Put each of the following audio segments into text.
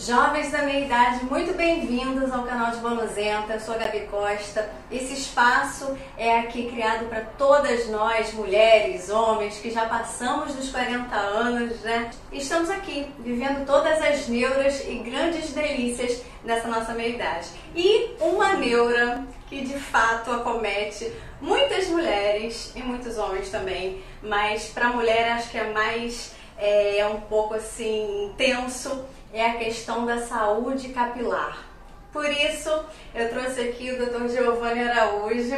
Jovens da minha idade, muito bem-vindos ao canal de Bonuzenta. Eu sou a Gabi Costa. Esse espaço é aqui criado para todas nós, mulheres, homens, que já passamos dos 40 anos, né? E estamos aqui, vivendo todas as neuras e grandes delícias dessa nossa meia-idade. E uma neura que de fato acomete muitas mulheres e muitos homens também, mas para a mulher acho que é mais, um pouco assim, intenso, é a questão da saúde capilar. Por isso, eu trouxe aqui o Dr. Giovanni Araújo,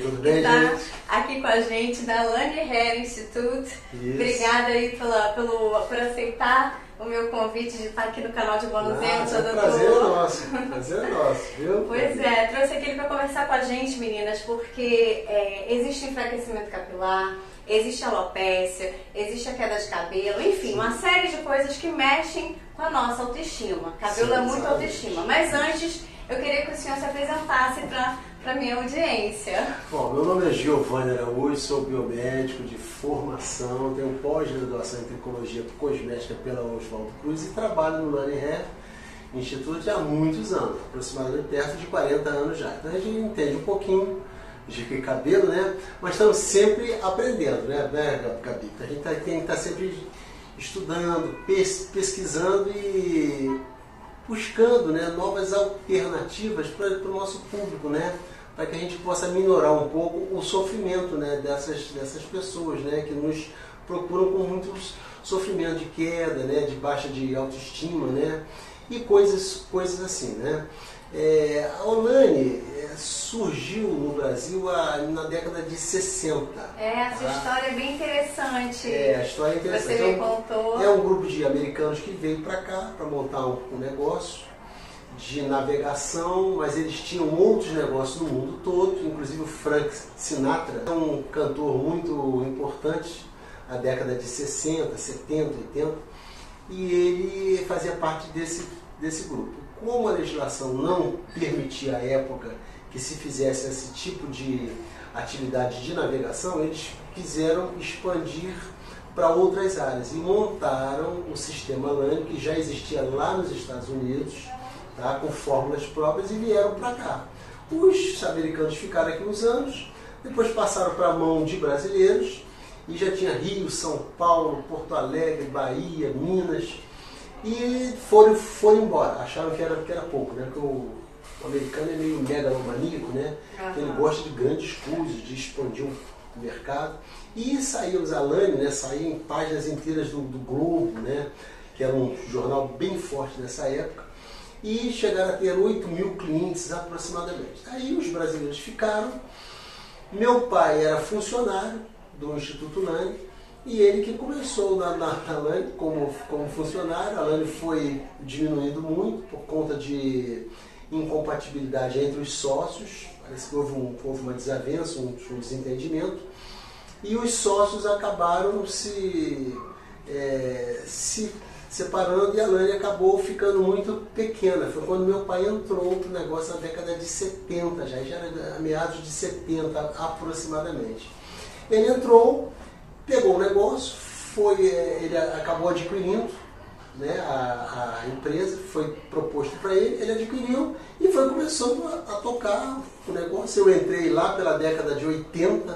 tudo bem, que está gente? aqui com a gente da Lani Hair Institute. Isso. Obrigada aí por aceitar o meu convite de estar aqui no canal de Bonuzenta. O prazer é nosso, prazer é nosso, viu? Pois é, trouxe aqui ele para conversar com a gente, meninas, porque existe enfraquecimento capilar, existe alopécia, existe a queda de cabelo, enfim, uma série de coisas que mexem com a nossa autoestima. Cabelo é muito autoestima. Mas antes, eu queria que o senhor se apresentasse para a minha audiência. Bom, meu nome é Giovanni Araújo, sou biomédico de formação, tenho pós-graduação em Tecnologia Cosmética pela Oswaldo Cruz e trabalho no Lani Hair Institute há muitos anos, aproximadamente perto de 40 anos já. Então a gente entende um pouquinho de cabelo, né? Mas estamos sempre aprendendo, né, Gabi? A gente tem que estar sempre estudando, pesquisando e buscando, né, novas alternativas para o nosso público, né? Para que a gente possa minorar um pouco o sofrimento, né, dessas pessoas, né, que nos procuram com muitos sofrimentos de queda, né, de baixa de autoestima, né? E coisas assim, né? A Olane surgiu no Brasil na década de 60. Essa história é bem interessante. A história é interessante. Você me contou. É um grupo de americanos que veio para cá para montar um negócio de navegação, mas eles tinham outros negócios no mundo todo, inclusive o Frank Sinatra, um cantor muito importante na década de 60, 70, 80, e ele fazia parte desse grupo. Como a legislação não permitia à época que se fizesse esse tipo de atividade de navegação, eles quiseram expandir para outras áreas e montaram o sistema Lani, que já existia lá nos Estados Unidos, tá, com fórmulas próprias, e vieram para cá. Os americanos ficaram aqui uns anos, depois passaram para a mão de brasileiros, e já tinha Rio, São Paulo, Porto Alegre, Bahia, Minas, e foram embora, acharam que era pouco, né? Porque o americano é meio megalomaníaco, né? Uhum. Ele gosta de grandes coisas, de expandir o mercado. E saía os Alane, né? Saía em páginas inteiras do Globo, né? Que era um jornal bem forte nessa época. E chegaram a ter 8 mil clientes aproximadamente. Aí os brasileiros ficaram. Meu pai era funcionário do Instituto Lani, e ele que começou na Lani como funcionário. A Lani foi diminuindo muito por conta de incompatibilidade entre os sócios. Parece que houve uma desavença, um desentendimento. E os sócios acabaram se separando, e a Lani acabou ficando muito pequena. Foi quando meu pai entrou no negócio na década de 70, já era meados de 70 aproximadamente. Ele entrou, pegou o negócio, ele acabou adquirindo, né, a empresa, foi proposto para ele adquiriu e foi começando a tocar o negócio. Eu entrei lá pela década de 80,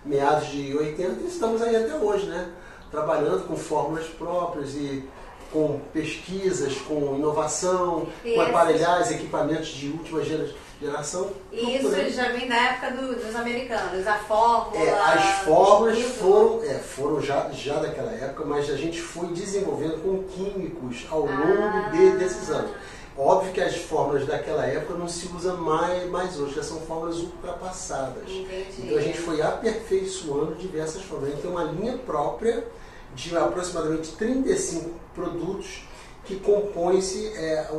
meados de 80, e estamos aí até hoje, né, trabalhando com fórmulas próprias e com pesquisas, com inovação, com aparelhagens, equipamentos de última geração. Isso já vem da época dos americanos, a fórmula. As fórmulas foram já daquela época, mas a gente foi desenvolvendo com químicos ao longo desses anos. Óbvio que as fórmulas daquela época não se usam mais hoje, já são fórmulas ultrapassadas. Entendi. Então a gente foi aperfeiçoando diversas fórmulas. A gente tem uma linha própria de aproximadamente 35 produtos que compõem-se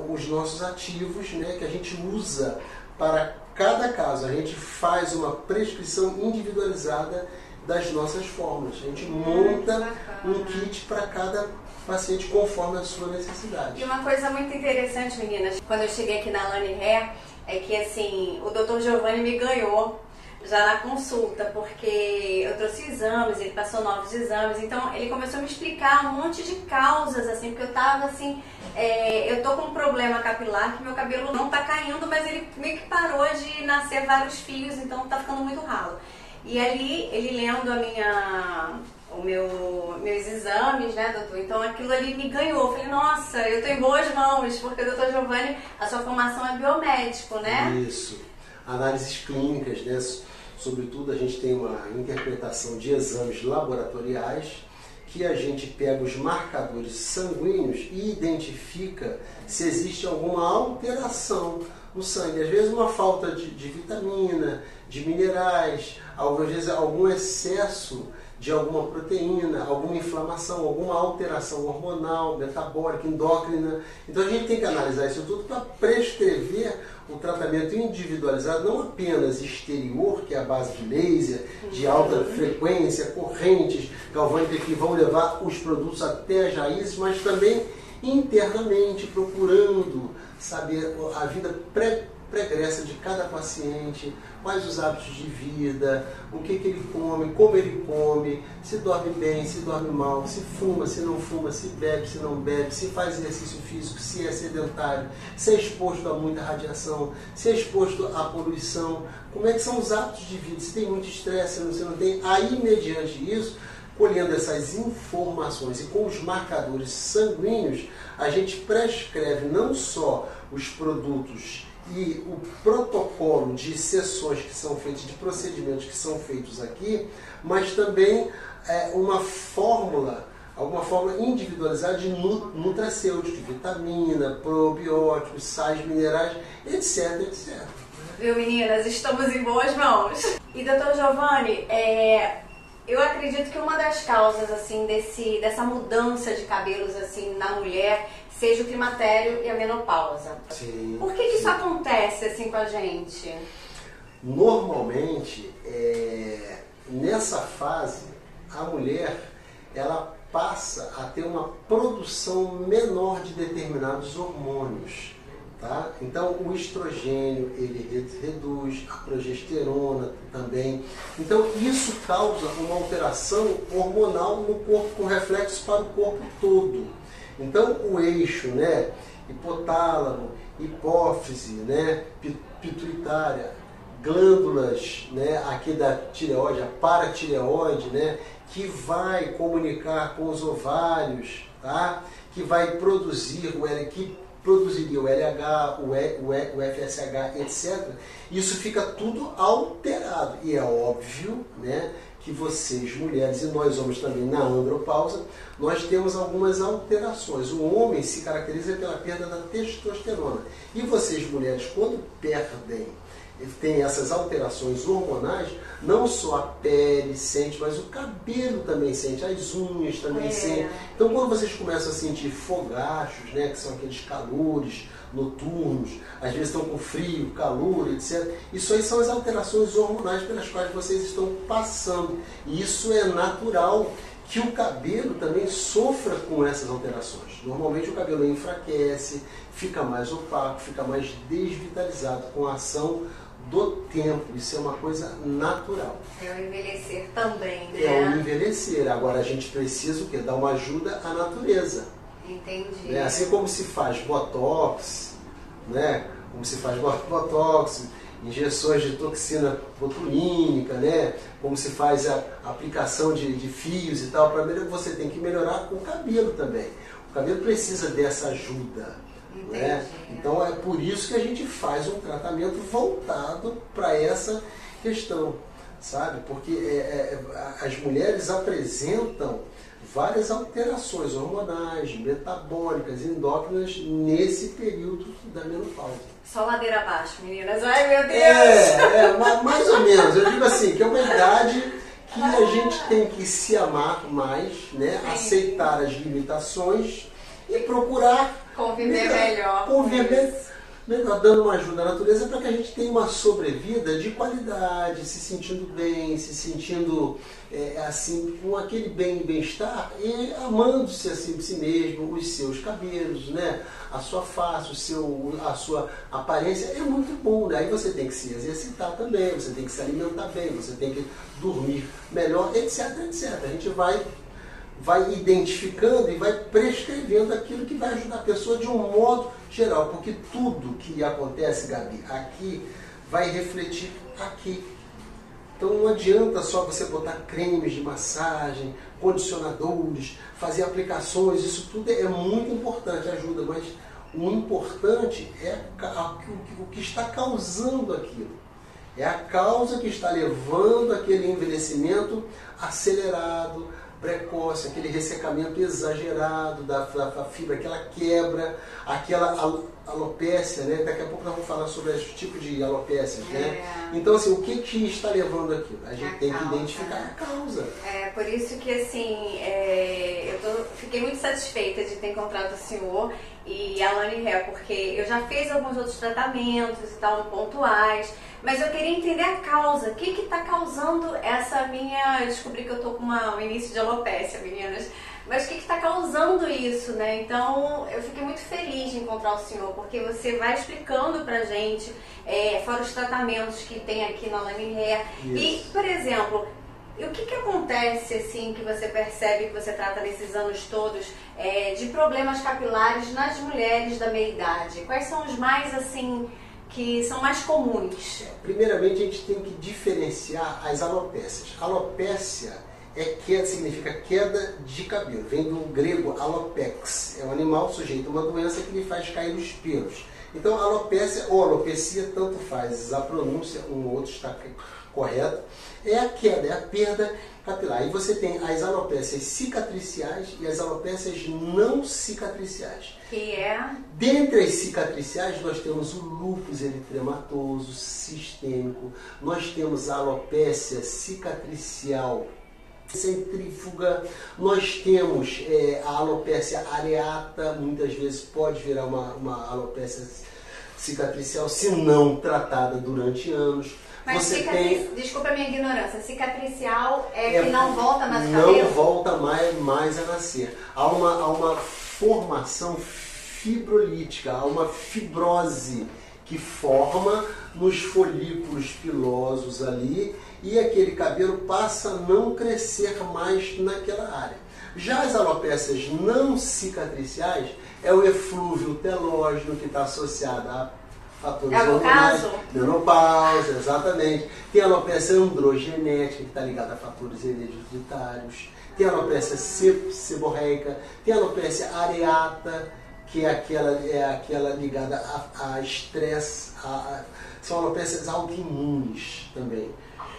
os nossos ativos, né, que a gente usa para cada caso. A gente faz uma prescrição individualizada das nossas fórmulas. A gente monta um kit para cada paciente conforme a sua necessidade. E uma coisa muito interessante, meninas, quando eu cheguei aqui na Lani Hair, é que assim, o Dr. Giovanni me ganhou já na consulta, porque eu trouxe exames, ele passou novos exames, então ele começou a me explicar um monte de causas, assim, porque eu tava assim, eu tô com um problema capilar, que meu cabelo não tá caindo, mas ele meio que parou de nascer vários fios, então tá ficando muito ralo. E ali, ele lendo meus exames, né, doutor? Então aquilo ali me ganhou. Eu falei, nossa, eu tô em boas mãos, porque, doutor Giovanni, a sua formação é biomédico, né? Isso. Análises clínicas, né? Sobretudo a gente tem uma interpretação de exames laboratoriais que a gente pega os marcadores sanguíneos e identifica se existe alguma alteração no sangue. Às vezes uma falta de vitamina, de minerais, às vezes algum excesso de alguma proteína, alguma inflamação, alguma alteração hormonal, metabólica, endócrina. Então a gente tem que analisar isso tudo para prescrever um tratamento individualizado, não apenas exterior, que é a base de laser, de alta frequência, correntes galvânicas que vão levar os produtos até as raízes, mas também internamente, procurando saber a vida pregressa de cada paciente, quais os hábitos de vida, o que ele come, como ele come, se dorme bem, se dorme mal, se fuma, se não fuma, se bebe, se não bebe, se faz exercício físico, se é sedentário, se é exposto a muita radiação, se é exposto à poluição, como é que são os hábitos de vida, se tem muito estresse, se não tem. Aí, mediante isso, colhendo essas informações e com os marcadores sanguíneos, a gente prescreve não só os produtos e o protocolo de sessões que são feitas, de procedimentos que são feitos aqui, mas também alguma fórmula individualizada de nutracêuticos, de vitamina, probióticos, sais minerais, etc, etc. Viu, meninas? Estamos em boas mãos. E, doutor Giovanni, eu acredito que uma das causas assim dessa mudança de cabelos assim na mulher seja o climatério e a menopausa. Sim. Por que isso acontece assim com a gente? Normalmente, nessa fase, a mulher ela passa a ter uma produção menor de determinados hormônios. Tá? Então o estrogênio ele reduz, a progesterona também. Então isso causa uma alteração hormonal no corpo com reflexo para o corpo todo. Então o eixo, né, hipotálamo, hipófise, né, pituitária, glândulas, né, aqui da tireoide, a paratireoide, né, que vai comunicar com os ovários, tá? Que vai produzir que produziria o LH, o FSH, etc. Isso fica tudo alterado. E é óbvio, né, que vocês, mulheres, e nós homens também, na andropausa, nós temos algumas alterações. O homem se caracteriza pela perda da testosterona. E vocês, mulheres, quando perdem, tem essas alterações hormonais, não só a pele sente, mas o cabelo também sente, as unhas também sentem. Então quando vocês começam a sentir fogachos, né, que são aqueles calores noturnos, às vezes estão com frio, calor, etc. Isso aí são as alterações hormonais pelas quais vocês estão passando. E isso é natural que o cabelo também sofra com essas alterações. Normalmente o cabelo enfraquece, fica mais opaco, fica mais desvitalizado com a ação do tempo. Isso é uma coisa natural. É o envelhecer também, né? É o envelhecer. Agora a gente precisa o quê? Dar uma ajuda à natureza. Entendi. Né? Assim como se faz botox, né? Como se faz botox, injeções de toxina botulínica, né? Como se faz a aplicação de fios e tal, para melhorar, você tem que melhorar com o cabelo também. O cabelo precisa dessa ajuda. Né? Então é por isso que a gente faz um tratamento voltado para essa questão, sabe? Porque as mulheres apresentam várias alterações hormonais, metabólicas, endócrinas nesse período da menopausa. Só ladeira abaixo, meninas. Ai, meu Deus! Mais ou menos. Eu digo assim, que é uma idade que a gente tem que se amar mais, né? Aceitar as limitações e procurar conviver melhor. dando uma ajuda à natureza para que a gente tenha uma sobrevida de qualidade, se sentindo bem, se sentindo assim, com aquele bem-estar e amando-se assim si mesmo, os seus cabelos, né? A sua face, a sua aparência é muito bom, né? Aí você tem que se exercitar também, você tem que se alimentar bem, você tem que dormir melhor, etc, etc. A gente vai identificando e vai prescrevendo aquilo que vai ajudar a pessoa de um modo geral, porque tudo que acontece, Gabi, aqui vai refletir aqui. Então não adianta só você botar cremes de massagem, condicionadores, fazer aplicações, isso tudo é muito importante, ajuda, mas o importante é o que está causando aquilo. É a causa que está levando aquele envelhecimento acelerado, precoce, aquele ressecamento exagerado da fibra, aquela quebra, aquela alopécia, né? Daqui a pouco nós vamos falar sobre esse tipo de alopécias, né? Então, assim, o que está levando aquilo? A gente tem que identificar a causa. É por isso que, assim, fiquei muito satisfeita de ter encontrado o senhor e a Alane Hair, porque eu já fiz alguns outros tratamentos e tal, pontuais, mas eu queria entender a causa. O que está causando essa minha... Eu descobri que eu estou com um início de alopécia, meninas. Mas o que está causando isso, né? Então, eu fiquei muito feliz de encontrar o senhor, porque você vai explicando pra gente, fora os tratamentos que tem aqui na Alane Hair. E, por exemplo, o que acontece, assim, que você percebe, que você trata nesses anos todos, de problemas capilares nas mulheres da meia-idade? Quais são os mais, assim, que são mais comuns? Primeiramente, a gente tem que diferenciar as alopécias. Alopécia significa queda de cabelo. Vem do grego alopex. É um animal sujeito a uma doença que lhe faz cair os pelos. Então, alopécia ou alopecia, tanto faz a pronúncia, um ou outro está correto. É a queda, é a perda capilar. E você tem as alopécias cicatriciais e as alopécias não cicatriciais. Que é? Dentre as cicatriciais, nós temos o lúpus eritematoso sistêmico, nós temos a alopécia cicatricial centrífuga, nós temos a alopécia areata, muitas vezes pode virar uma alopécia cicatricial se não tratada durante anos. Mas desculpa a minha ignorância, cicatricial que não volta mais o cabelo? Não volta mais a nascer. Há uma formação fibrolítica, há uma fibrose que forma nos folículos pilosos ali e aquele cabelo passa a não crescer mais naquela área. Já as alopécias não cicatriciais é o eflúvio telógeno que está associado a fatores hormonais, menopausa, exatamente. Tem a alopécia androgenética que está ligada a fatores hereditários. Tem a alopécia seborreica, tem a alopécia areata, que é aquela ligada a estresse, são alopécias autoimunes também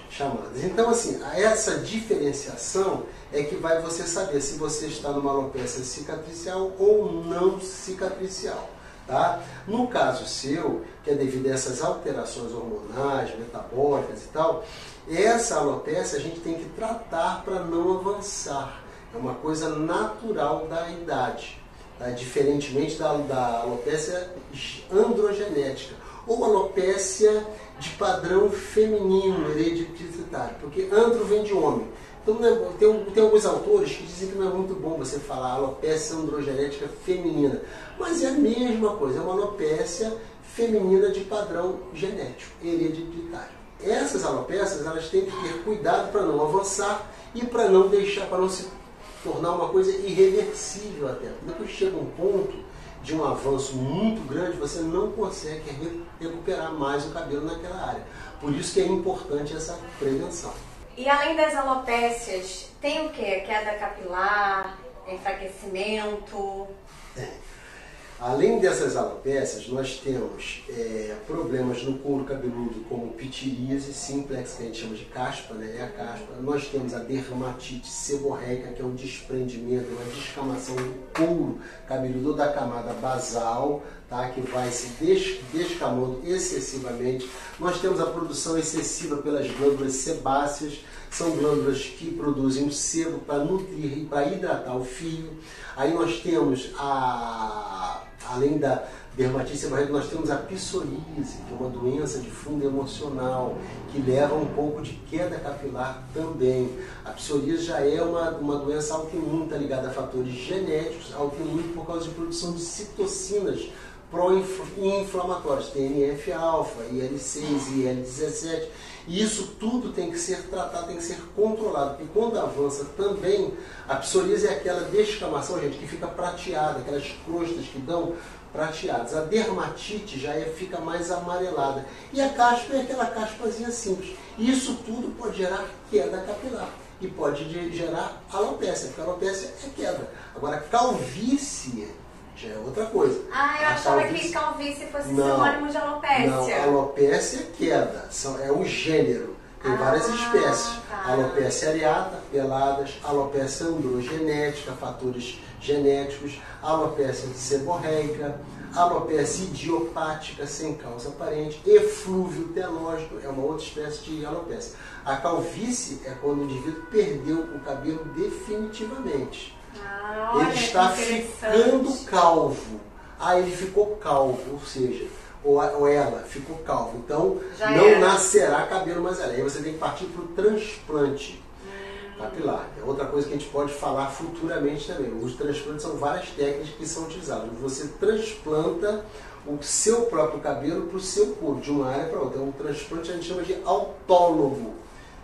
chamadas. Então, assim, essa diferenciação é que vai você saber se você está numa alopécia cicatricial ou não cicatricial. Tá? No caso seu, que é devido a essas alterações hormonais, metabólicas e tal, essa alopécia a gente tem que tratar para não avançar. É uma coisa natural da idade, tá? Diferentemente da alopécia androgenética ou alopécia de padrão feminino, hereditário, porque andro vem de homem. Então, tem alguns autores que dizem que não é muito bom você falar alopécia androgenética feminina, mas é a mesma coisa, é uma alopécia feminina de padrão genético, hereditário. Essas alopécias, elas têm que ter cuidado para não avançar e para não se tornar uma coisa irreversível até. Depois chega um ponto de um avanço muito grande, você não consegue recuperar mais o cabelo naquela área. Por isso que é importante essa prevenção. E além das alopécias, tem o quê? Queda capilar, enfraquecimento? Além dessas alopécias, nós temos problemas no couro cabeludo, como pitiríase simplex, que a gente chama de caspa, né? É a caspa. Nós temos a dermatite seborreica, que é um desprendimento, uma descamação do couro cabeludo da camada basal, tá? Que vai se descamando excessivamente. Nós temos a produção excessiva pelas glândulas sebáceas, são glândulas que produzem o sebo para nutrir e para hidratar o fio. Aí nós temos a além da dermatite seborreica, nós temos a psoríase, que é uma doença de fundo emocional, que leva um pouco de queda capilar também. A psoríase já é uma doença autoimune, está ligada a fatores genéticos, autoimune por causa de produção de citocinas pró-inflamatórias, TNF-alfa, IL-6, IL-17. E isso tudo tem que ser tratado, tem que ser controlado, porque quando avança também, a psoríase é aquela descamação, gente, que fica prateada, aquelas crostas que dão prateadas. A dermatite já fica mais amarelada. E a caspa é aquela caspazinha simples. E isso tudo pode gerar queda capilar. E pode gerar alopécia, porque a alopécia é queda. Agora, calvície já é outra coisa. Ah, eu achava que calvície fosse sinônimo de alopécia. Não, alopécia é queda, é um gênero. Tem várias espécies. Tá. Alopécia areata, peladas, alopécia androgenética, fatores genéticos, alopécia seborreica, alopécia idiopática, sem causa aparente, eflúvio telógico, é uma outra espécie de alopécia. A calvície é quando o indivíduo perdeu o cabelo definitivamente. Olha, ele está ficando calvo. Ele ficou calvo, ou seja, ou ela ficou calva. Então, não nascerá cabelo mais ali. Aí você tem que partir para o transplante capilar. É outra coisa que a gente pode falar futuramente também. Os transplantes são várias técnicas que são utilizadas. Você transplanta o seu próprio cabelo para o seu corpo, de uma área para outra. Um transplante a gente chama de autólogo.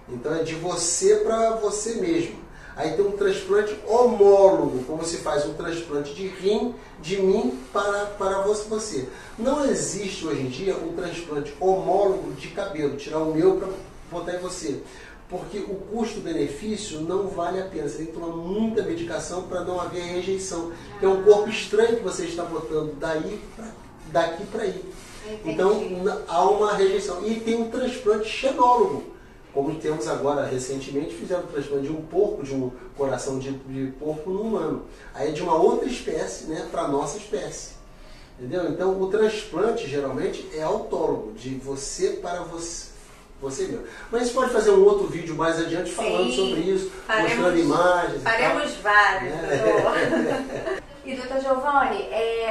Então é de você para você mesmo. Aí tem um transplante homólogo, como se faz um transplante de rim, de mim para você. Não existe hoje em dia um transplante homólogo de cabelo, tirar o meu para botar em você. Porque o custo-benefício não vale a pena. Você tem que tomar muita medicação para não haver rejeição. É um corpo estranho que você está botando daqui para aí. Então há uma rejeição. E tem um transplante xenólogo. Como temos agora, recentemente, fizeram o transplante de um porco, de um coração de porco no humano. Aí é de uma outra espécie, né, para a nossa espécie. Entendeu? Então, o transplante, geralmente, é autólogo, de você para você mesmo. Mas a gente pode fazer um outro vídeo mais adiante falando sobre isso, mostrando imagens. Faremos vários, doutor. E, doutor Giovanni,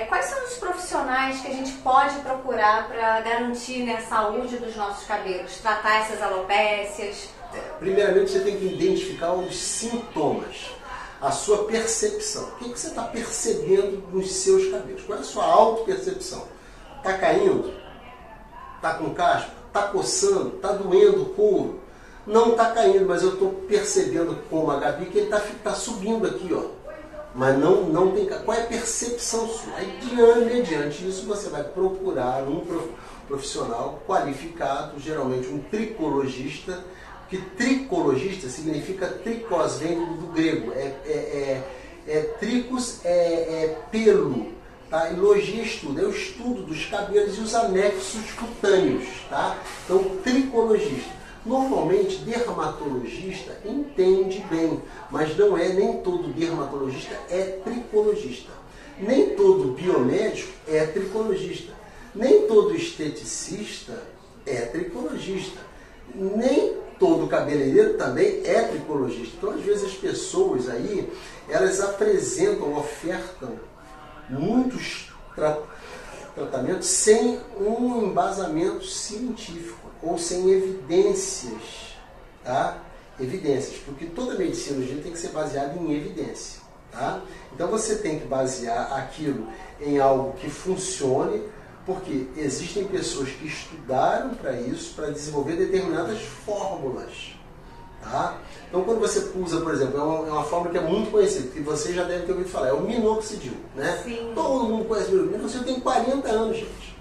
quais são os profissionais que a gente pode procurar para garantir, né, a saúde dos nossos cabelos? Tratar essas alopécias? Primeiramente, você tem que identificar os sintomas, a sua percepção. O que você está percebendo nos seus cabelos? Qual é a sua autopercepção? Está caindo? Está com caspa? Está coçando? Está doendo o couro? Não está caindo, mas eu estou percebendo, como a Gabi, que ele está subindo aqui, ó. Mas não tem... Qual é a percepção sua? Aí, mediante isso, você vai procurar um profissional qualificado, geralmente um tricologista, que tricologista significa tricos, vem do grego. Tricos é pelo, tá? E logia estudo, é o estudo dos cabelos e os anexos cutâneos, tá? Então, tricologista. Normalmente, dermatologista entende bem, mas não é, nem todo dermatologista é tricologista. Nem todo biomédico é tricologista. Nem todo esteticista é tricologista. Nem todo cabeleireiro também é tricologista. Então, às vezes, as pessoas aí, elas apresentam, ofertam muitos tratamentos sem um embasamento científico ou sem evidências, tá? Evidências, porque toda medicina hoje tem que ser baseada em evidência, tá? Então você tem que basear aquilo em algo que funcione, porque existem pessoas que estudaram para isso, para desenvolver determinadas fórmulas, tá? Então quando você usa, por exemplo, é uma fórmula que é muito conhecida, que você já deve ter ouvido falar, é o minoxidil, né? Sim. Todo mundo conhece o minoxidil, tem 40 anos, gente.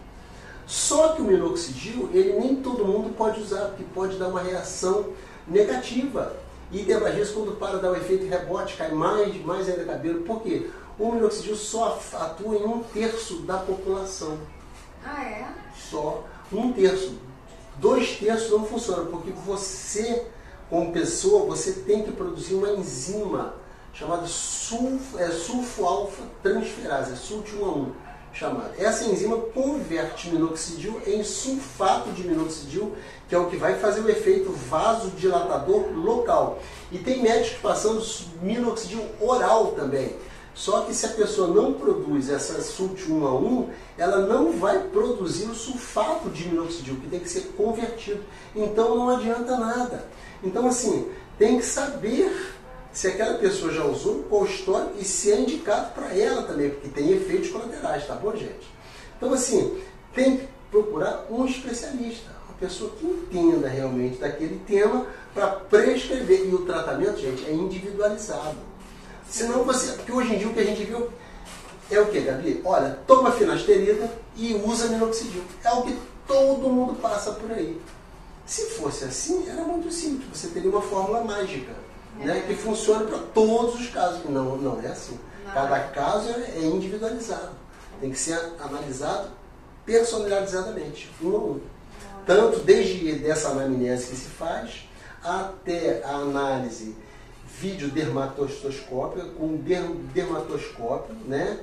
Só que o minoxidil, ele nem todo mundo pode usar, porque pode dar uma reação negativa. E às vezes quando para dar o efeito rebote, cai mais ainda cabelo. Por quê? O minoxidil só atua em 1/3 da população. Ah, é? Só 1/3. 2/3 não funciona, porque você, como pessoa, você tem que produzir uma enzima chamada sulfo-alfa-transferase, SULT1A1. Chamada. Essa enzima converte minoxidil em sulfato de minoxidil, que é o que vai fazer o efeito vasodilatador local. E tem médicos passando minoxidil oral também. Só que se a pessoa não produz essa SULT 1 a 1, ela não vai produzir o sulfato de minoxidil, que tem que ser convertido. Então não adianta nada. Então assim, tem que saber se aquela pessoa já usou, qual história e se é indicado para ela também, porque tem efeitos colaterais, tá bom, gente? Então assim, tem que procurar um especialista, uma pessoa que entenda realmente daquele tema para prescrever. E o tratamento, gente, é individualizado. Senão você, porque hoje em dia o que a gente viu é o que, Gabi? Olha, toma finasterida e usa minoxidil. É o que todo mundo passa por aí. Se fosse assim, era muito simples, você teria uma fórmula mágica, né, que funciona para todos os casos. Não é assim. Cada caso é individualizado. Tem que ser analisado personalizadamente, um a um. Tanto desde dessa anamnese que se faz, até a análise videodermatoscópica, com dermatoscópio, né,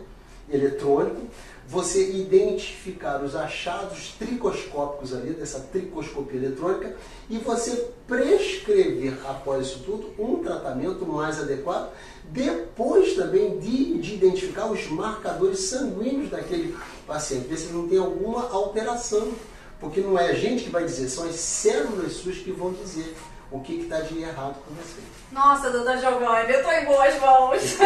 eletrônico, você identificar os achados tricoscópicos ali, dessa tricoscopia eletrônica, e você prescrever, após isso tudo, um tratamento mais adequado, depois também de identificar os marcadores sanguíneos daquele paciente, ver se não tem alguma alteração, porque não é a gente que vai dizer, são as células suas que vão dizer o que está de errado com você. Nossa, doutor Giovanni, eu estou em boas mãos.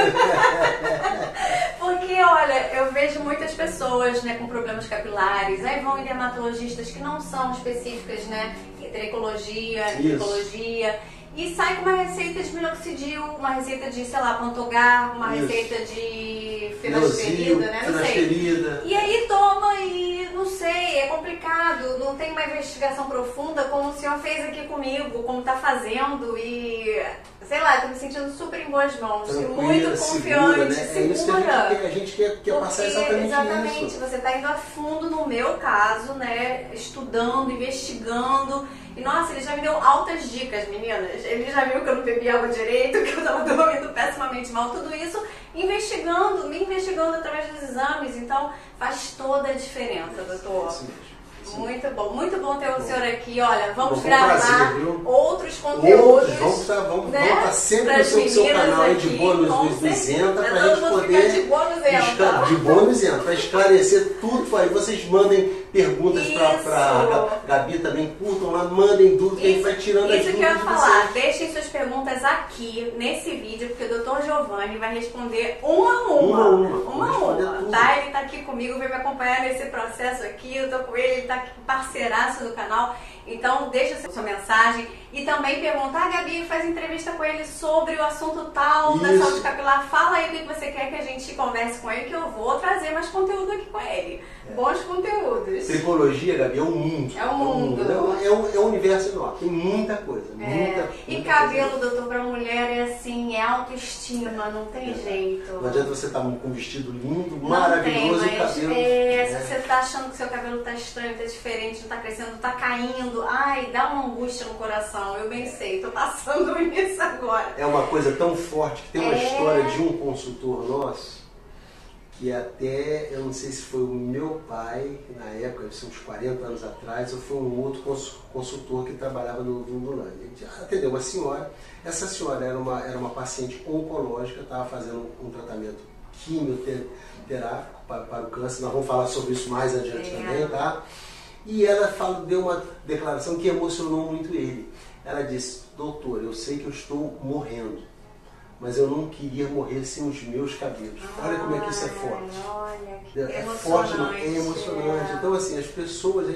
Porque, olha, eu vejo muitas pessoas, né, com problemas capilares, aí vão em dermatologistas que não são específicas, né, em tricologia, tricologia, e sai com uma receita de minoxidil, uma receita de, sei lá, Pantogar, uma receita de finasterida, né, não sei. E aí toma e, não sei, é complicado, não tem uma investigação profunda como o senhor fez aqui comigo, como está fazendo e... Sei lá, estou me sentindo super em boas mãos, muito confiante, né? É isso que a gente quer passar exatamente isso. Você está indo a fundo no meu caso, né? Estudando, investigando. E nossa, ele já me deu altas dicas, meninas. Ele já viu que eu não bebia água direito, que eu estava dormindo pessimamente mal. Tudo isso me investigando através dos exames. Então faz toda a diferença, doutor. Muito bom ter o senhor aqui. Olha, vamos gravar outros conteúdos. Vamos estar sempre no seu canal aí de bônus dos 200 para a gente poder de bônus para esclarecer tudo. Aí vocês mandem perguntas para Gabi também, curtam lá, mandem dúvidas, que a gente vai tirando as dúvidas. Isso que eu ia falar, deixem suas perguntas aqui nesse vídeo, porque o Dr. Giovanni vai responder uma a uma. Tá? Ele tá aqui comigo, vai me acompanhar nesse processo aqui, eu tô com ele, ele tá aqui parceiraço do canal. Então deixa sua mensagem e também perguntar, Gabi, faz entrevista com ele sobre o assunto tal da saúde capilar. Fala aí o que você quer que a gente converse com ele, que eu vou trazer mais conteúdo aqui com ele. Bons conteúdos. Tricologia, Gabi, é um mundo. É um mundo. É um universo enorme, tem muita coisa. E cabelo, doutor, para mulher é assim, é autoestima, não tem jeito. Não adianta você estar com um vestido lindo, maravilhoso e cabelo. Se você está achando que seu cabelo está estranho, está diferente, não está crescendo, está caindo, ai, dá uma angústia no coração. Eu bem sei, estou passando isso agora. É uma coisa tão forte que tem uma história de um consultor nosso, que até, eu não sei se foi o meu pai, na época, uns 40 anos atrás, ou foi um outro consultor que trabalhava no Lulane. Ele atendeu uma senhora, essa senhora era uma paciente oncológica, estava fazendo um tratamento quimioterápico para o câncer, nós vamos falar sobre isso mais adiante também, tá? E ela deu uma declaração que emocionou muito ele. Ela disse, doutor, eu sei que eu estou morrendo, mas eu não queria morrer sem os meus cabelos. Olha como é que isso é forte. Olha, que é forte, é emocionante. Então, assim, as pessoas,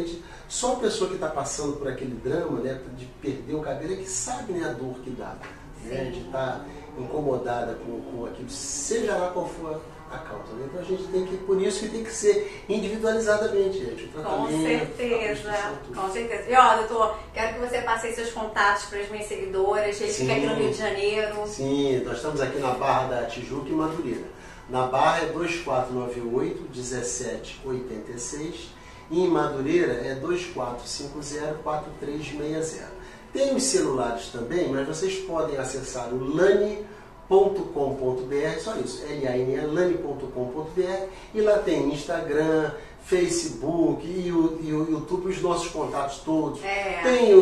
só a pessoa que está passando por aquele drama, né, de perder o cabelo, é que sabe, né, a dor que dá, né, de estar incomodada com aquilo, seja lá qual for a causa. Né? Então a gente tem que, por isso que tem que ser individualizadamente, gente, o tratamento. Com certeza. E ó, doutor, quero que você passe aí seus contatos para as minhas seguidoras, gente que quer ir no Rio de Janeiro. Sim, nós estamos aqui na Barra da Tijuca e Madureira. Na Barra é 2498-1786 e em Madureira é 2450-4360. Tem os celulares também, mas vocês podem acessar o lane.com.br, só isso, lane.com.br, e lá tem Instagram, Facebook e o YouTube, os nossos contatos todos. Tem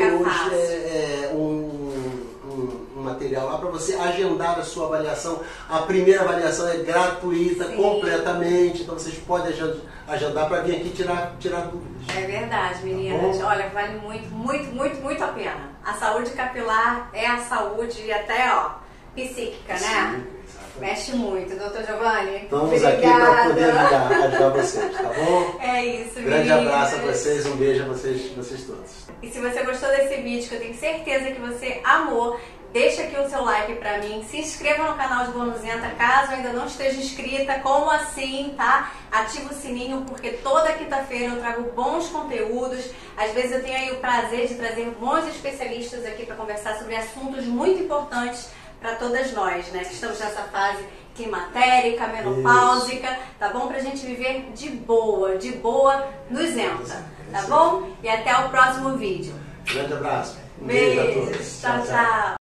um material lá para você agendar a sua avaliação. A primeira avaliação é gratuita, Sim. completamente, então vocês podem agendar para vir aqui tirar dúvidas. É verdade, meninas. Tá, olha, vale muito a pena. A saúde capilar é a saúde até, ó, psíquica, né? Sim. Mexe muito, doutor Giovanni. Estamos aqui para poder ajudar vocês, tá bom? É isso, Grande meninas. abraço a vocês, um beijo a vocês todos. E se você gostou desse vídeo, que eu tenho certeza que você amou, deixa aqui o seu like pra mim, se inscreva no canal de Bonuzenta caso ainda não esteja inscrita, como assim, tá? Ativa o sininho porque toda quinta-feira eu trago bons conteúdos, às vezes eu tenho aí o prazer de trazer bons especialistas aqui para conversar sobre assuntos muito importantes para todas nós, né, que estamos nessa fase climatérica, menopáusica, tá bom? Pra gente viver de boa no Zenta, tá bom? E até o próximo vídeo. Grande abraço. Um Beijo, beijo a todos. tchau.